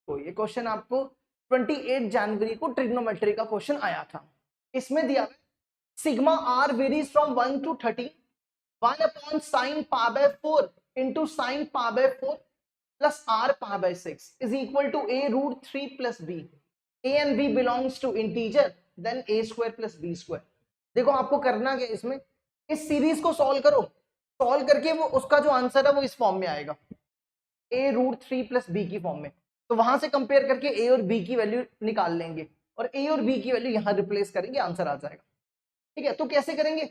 तो ये क्वेश्चन आपको 28 जनवरी को ट्रिग्नोमेट्री का क्वेश्चन आया था। इसमें दिया sigma r varies from 1 to 30, 1 upon sin power by 4 into sin power by 4 plus r power by 6 is equal to a root 3 plus b. a and b belongs to integer, then a square plus b square. देखो आपको करना क्या इसमें, इस series को solve करो, solve करके वो उसका जो आंसर है वो इस फॉर्म में आएगा, a रूट 3 प्लस बी की फॉर्म में। तो वहां से कंपेयर करके a और b की वैल्यू निकाल लेंगे और a और b की वैल्यू यहां रिप्लेस करेंगे, आंसर आ जाएगा। ठीक है, तो कैसे करेंगे,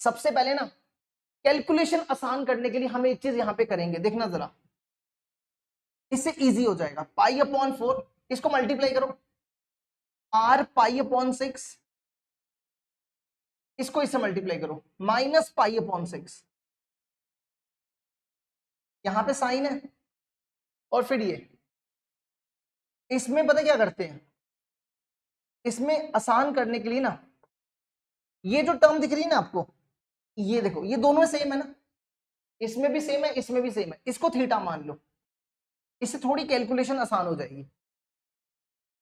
सबसे पहले ना कैलकुलेशन आसान करने के लिए हम एक चीज यहां पे करेंगे, देखना जरा, इससे इजी हो जाएगा। पाई अपॉन 4, इसको मल्टीप्लाई करो, r पाई अपॉन 6, इसको इससे मल्टीप्लाई करो, माइनस पाई अपॉन 6, यहां पे साइन है, और फिर ये इसमें पता क्या करते हैं, इसमें आसान करने के लिए ना ये जो टर्म दिख रही है ना आपको, ये देखो ये दोनों सेम है ना, इसमें भी सेम है इसमें भी सेम है, इसको थीटा मान लो, इससे थोड़ी कैलकुलेशन आसान हो जाएगी।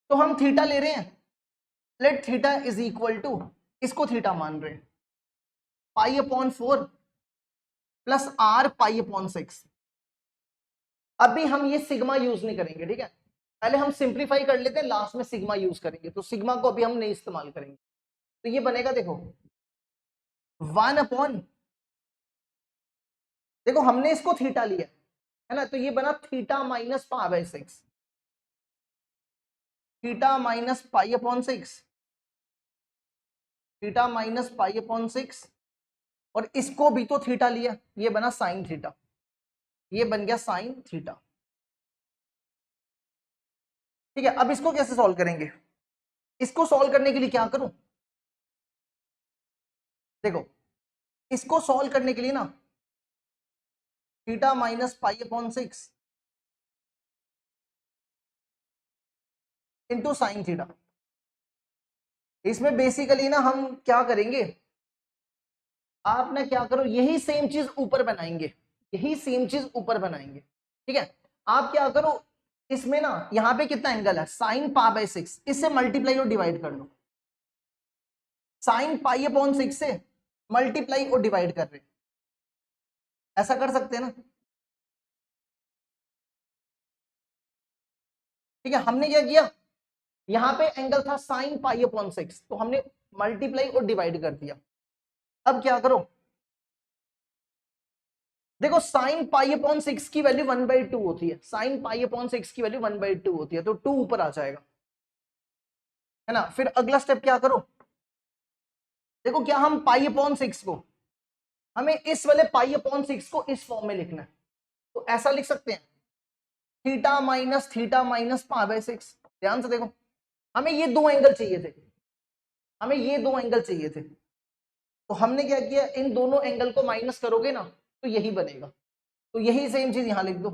तो हम थीटा ले रहे हैं, let theta is equal to, इसको थीटा मान रहे हैं, pi upon 4 plus r pi upon 6। अभी हम ये सिग्मा यूज नहीं करेंगे, ठीक है, पहले हम सिंप्लीफाई कर लेते हैं, लास्ट में सिग्मा यूज करेंगे, तो सिग्मा को अभी हम नहीं इस्तेमाल करेंगे। तो ये बनेगा देखो 1 अपॉन, देखो हमने इसको थीटा लिया है ना, तो ये बना theta minus pi by 6, theta minus pi upon 6, theta minus pi upon 6, और इसको भी तो थीटा लिया, ये बना साइन थीटा, ये बन गया साइन थीटा। ठीक है, अब इसको कैसे सॉल्व करेंगे, इसको सॉल्व करने के लिए क्या करूं, देखो इसको सॉल्व करने के लिए ना theta minus pi upon 6 into sine theta, इसमें बेसिकली ना हम क्या करेंगे, आप ना क्या करो, यही सेम चीज ऊपर बनाएंगे, यही सेम चीज ऊपर बनाएंगे। ठीक है, आप क्या करो, इसमें ना यहां पे कितना एंगल है, साइन पाई बाय 6, इससे मल्टीप्लाई और डिवाइड कर लो, साइन पाई अपॉन 6 से मल्टीप्लाई और डिवाइड कर रहे, ऐसा कर सकते हैं ना। ठीक है, हमने क्या किया, यहां पे एंगल था साइन पाई अपॉन 6, तो हमने मल्टीप्लाई और डिवाइड कर दिया। अब क्या करो, देखो साइन पाई अपॉन 6 की वैल्यू 1/2 होती है, साइन पाई अपॉन 6 की वैल्यू 1/2 होती है, तो 2 ऊपर आ जाएगा, है ना। फिर अगला स्टेप क्या करो, देखो क्या हम पाई अपॉन 6 को, हमें इस वाले पाई अपॉन 6 को इस फॉर्म में लिखना है, तो ऐसा लिख सकते हैं थीटा माइनस पाई बाय 6। ध्यान से देखो, हमें ये दो एंगल चाहिए थे, हमें ये दो एंगल चाहिए थे, तो हमने क्या किया, इन दोनों एंगल को माइनस करोगे ना तो यही बनेगा, तो यही सेम चीज यहां लिख दो।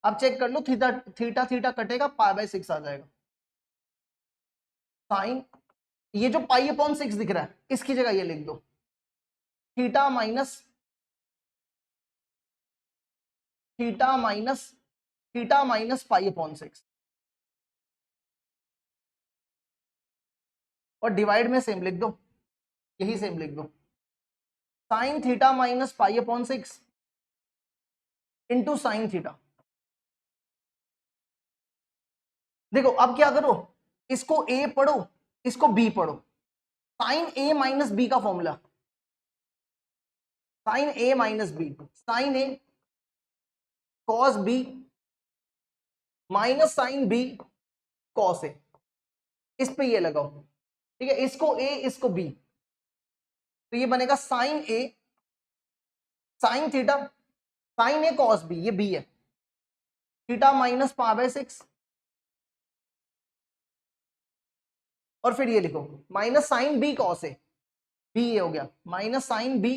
अब चेक कर लो, थीटा थीटा थीटा कटेगा, पाई बाय 6 आ जाएगा, साइन, ये जो पाई अपॉन 6 दिख रहा है इसकी जगह ये लिख दो theta minus, theta minus, theta minus pi upon 6, और डिवाइड में सेम लिख दो, यही सेम लिख दो, sine theta minus pi upon 6 into sine theta. देखो अब क्या करो, इसको ए पढ़ो, इसको बी पढ़ो, साइन ए माइनस बी का formula, sine A minus B, sine A cos B minus sine B cos A, इस पे ये लगाओ। ठीक है, इसको ए इसको बी, तो ये बनेगा sine A sine theta, sine A cos B, ये बी है, थीटा माइनस पाई बाय 6, और फिर ये लिखो minus sine B cos A, B ये हो गया minus sine B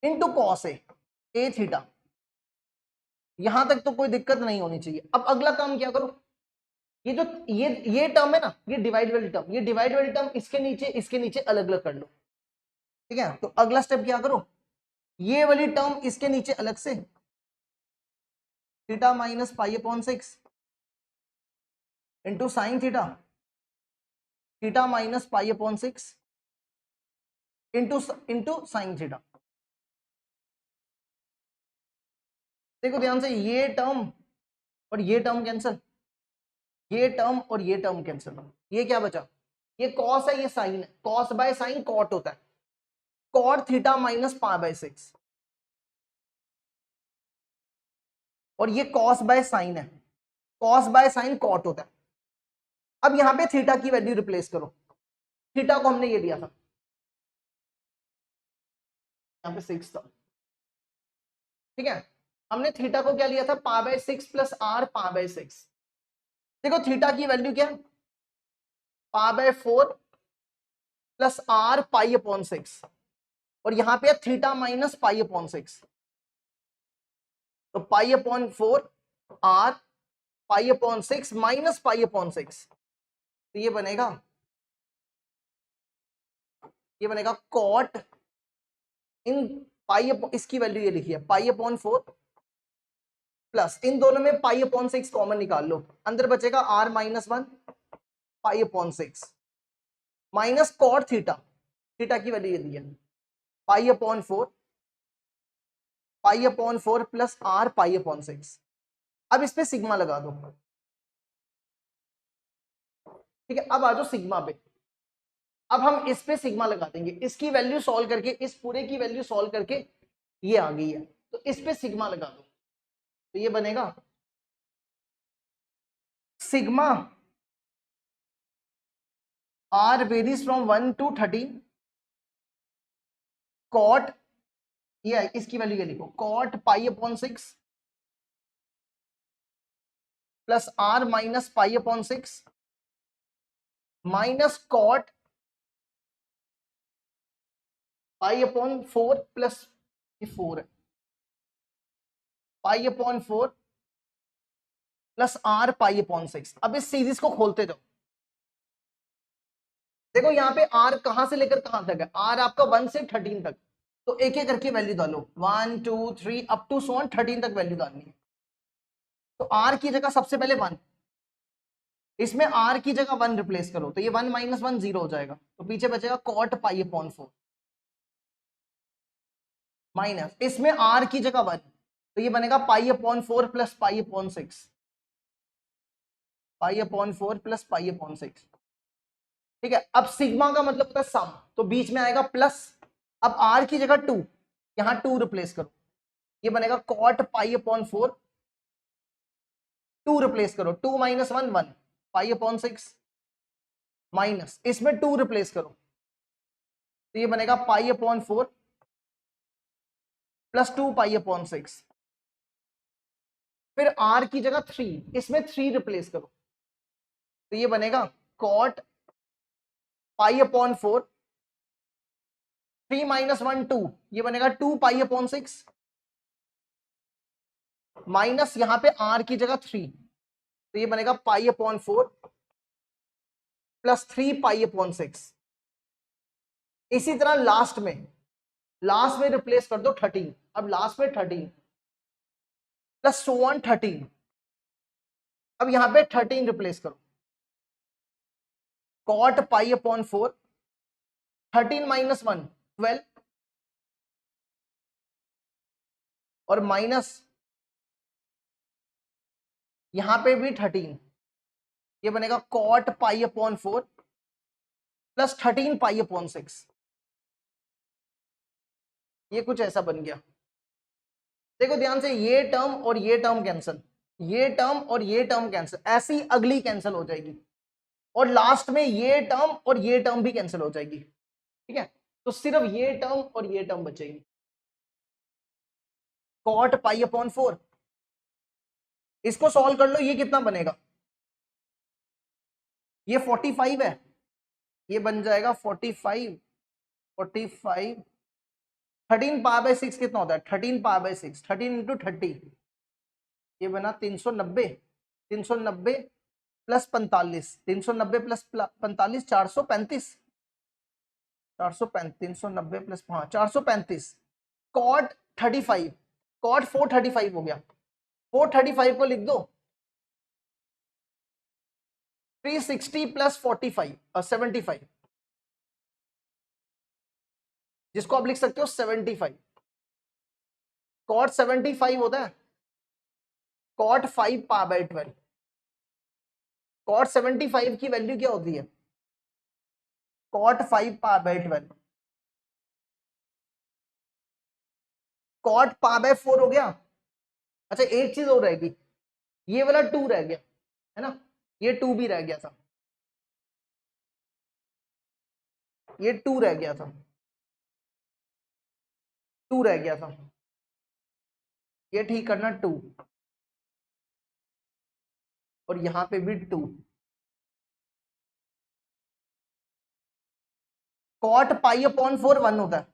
into cos A theta. यहां तक तो कोई दिक्कत नहीं होनी चाहिए। अब अगला काम क्या करो, ये जो ये टर्म है ना, ये डिवाइड वाली टर्म, ये डिवाइड वाली टर्म इसके नीचे अलग अलग कर लो। ठीक है, तो अगला स्टेप क्या करो, ये वाली टर्म इसके नीचे अलग से, theta minus pi upon 6 into sine theta, theta minus pi upon 6 into into sine theta. देखो ध्यान से, ये टर्म और ये टर्म कैंसिल, ये टर्म और ये टर्म कैंसिल, ये क्या बचा, ये कॉस है, ये साइन है, कॉस बाय साइन कॉट होता है, cot theta minus pi by 6, और ये कॉस बाय साइन है, कॉस बाय साइन कॉट होता है। अब यहां पे थीटा की वैल्यू रिप्लेस करो, थीटा को हमने ये दिया था, यहां पे 6 था, ठीक है, हमने थीटा को क्या लिया था, pi by 6 plus r pi by 6। देखो थीटा की वैल्यू क्या है, pi by 4 plus r pi upon 6, और यहां पे थीटा माइनस पाई अपॉन 6, तो pi upon 4 r pi upon 6 minus pi upon 6, तो ये बनेगा कॉट इन पाई, इसकी वैल्यू ये लिखी है पाई अपॉन 4 प्लस इन दोनों में पाई अपॉन 6 कॉमन निकाल लो, अंदर बचेगा r minus 1 pi upon 6 minus cot theta, theta की वैल्यू ये दी है pi upon 4 plus r pi upon 6। अब इस पे सिग्मा लगा दो, ठीक है, अब आ जाओ सिग्मा पे। अब हम इस पे सिग्मा लगा देंगे, इसकी वैल्यू सॉल्व करके, इस पूरे की वैल्यू सॉल्व करके ये आ गई है, तो इस पे सिग्मा लगा दो, तो ये बनेगा sigma r varies from 1 to 13 cot, ये इसकी वैल्यू ये लिखो, cot pi upon 6 plus r minus pi upon 6 minus cot pi upon 4 plus, ये 4 है, pi upon 4 plus r pi upon 6। अब इस सीरीज को खोलते जाओ, देखो यहाँ पे आर कहां से लेकर कहां तक है, आर आपका 1 से 13 तक, तो एक एक करके वैल्यू डालो, 1 2 3 अप टू सो ऑन 13 तक वैल्यू डालनी है। तो आर की जगह सबसे पहले 1, इसमें आर की जगह 1 रिप्लेस करो, तो ये 1 माइनस 1 0 हो जाएगा, तो पीछे बचेगा कॉट पाई अपॉन 4 माइनस, इसमें आर की जगह 1, तो ये बनेगा पाई अपॉन 4 प्लस पाई अपॉन 6, पाई अपॉन 4 प्लस पाई अपॉन 6, ठीक है। अब सिग्मा का मतलब होता है सम, तो बीच में आएगा प्लस, अब आर की जगह 2, यहां 2 रिप्लेस करो, ये बनेगा कॉट पाई अपॉन 4, 2 रिप्लेस करो, 2 माइनस 1 1 पाई अपॉन 6 माइनस, इसमें 2 रिप्लेस करो, तो ये बनेगा पाई अपॉन 4 प्लस 2 पाई अपॉन 6, फिर आर की जगह 3, इसमें 3 रिप्लेस करो, तो ये बनेगा कॉट पाई अपॉन 4, 3 माइनस 1 2, ये बनेगा 2 पाई अपॉन 6 माइनस, यहां पे आर की जगह 3, तो ये बनेगा पाई अपॉन 4 प्लस 3 पाई अपॉन 6। इसी तरह लास्ट में रिप्लेस कर दो 13, अब लास्ट में 13 प्लस सो ऑन 13, अब यहां पे 13 रिप्लेस करो, कॉट पाई अपॉन 4, 13 माइनस 1 12, और माइनस यहां पे भी 13, ये बनेगा cot pi upon 4 plus 13 pi upon 6, ये कुछ ऐसा बन गया। देखो ध्यान से, ये टर्म और ये टर्म कैंसिल, ये टर्म और ये टर्म कैंसिल, ऐसी अगली कैंसिल हो जाएगी, और लास्ट में ये टर्म और ये टर्म भी कैंसिल हो जाएगी, ठीक है, तो सिर्फ ये टर्म और ये टर्म बचेगी, कॉट पाई अपॉन 4, इसको सॉल्व कर लो, ये कितना बनेगा, ये 45 है, ये बन जाएगा 45 13 पाई बाय 6 कितना होता है, 13 पाई बाय 6, 13 इंटू 30, ये बना 390, 390 प्लस 45, 390 प्लस 45 435, 435 390 प्लस, हाँ 435, कॉट 35, कॉट 435 हो गया, 435 को लिख दो 360 प्लस 45 75, जिसको आप लिख सकते हो 75। कॉट 75 होता है कॉट 5 पा बाय 12। कॉट 75 की वैल्यू क्या होती है? कॉट 5 पा बाय 12। कॉट पा बाय 4 हो गया। अच्छा एक चीज और रहेगी, ये वाला 2 रह गया है ना, ये 2 भी रह गया था, ये 2 रह गया था, 2 रह गया था, ये ठीक करना 2, और यहां पे भी 2। कॉट पाई अपॉन 4 1 होता है,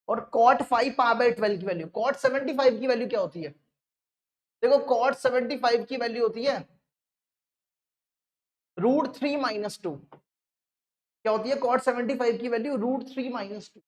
और कॉट 5 पा बाय 12 की वैल्यू, कॉट 75 की वैल्यू क्या होती है? देखो कॉट 75 की वैल्यू होती है √3 माइनस 2। क्या होती है कॉट 75 की वैल्यू? √3 माइनस 2।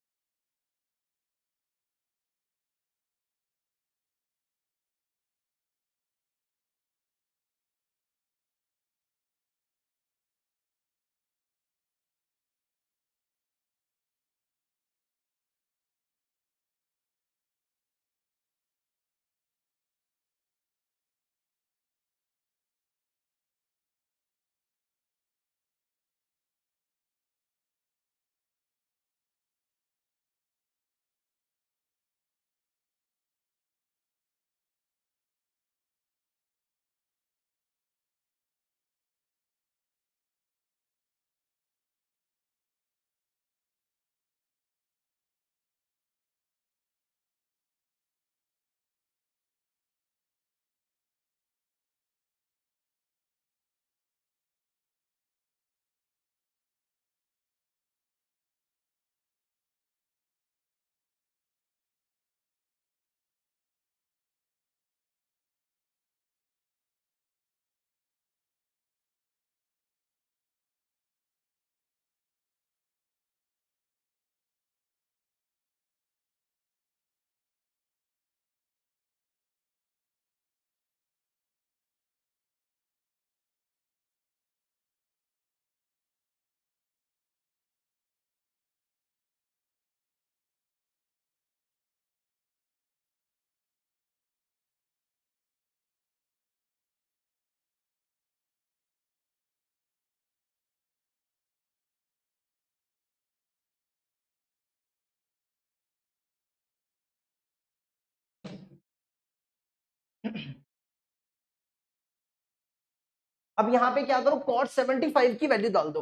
अब यहां पे क्या करो, कॉट 75 की वैल्यू डाल दो।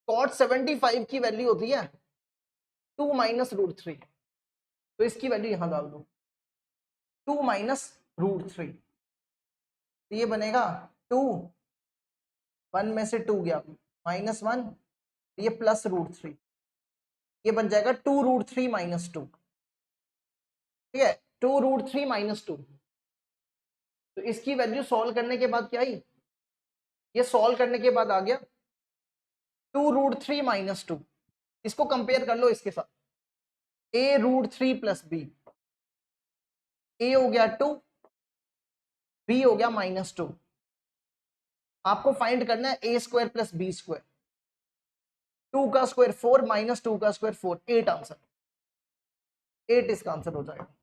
कॉट 75 की वैल्यू होती है 2 माइनस √3, तो इसकी वैल्यू यहां डाल दो 2 माइनस √3, तो ये बनेगा 2, 1 में से 2 गया -1, ये प्लस √3, ये बन जाएगा 2√3 माइनस 2। ठीक है 2√3 माइनस 2। तो इसकी वैल्यू सॉल्व करने के बाद क्या आई? ये सॉल्व करने के बाद आ गया 2√3 माइनस 2। इसको कंपेयर कर लो इसके साथ, a√3 प्लस बी। ए हो गया 2, बी हो गया -2। आपको फाइंड करना है a square plus b square. 2 का स्क्वायर 4, -2 का स्क्वायर 4, 8 आंसर, 8 इसका आंसर हो जाएगा।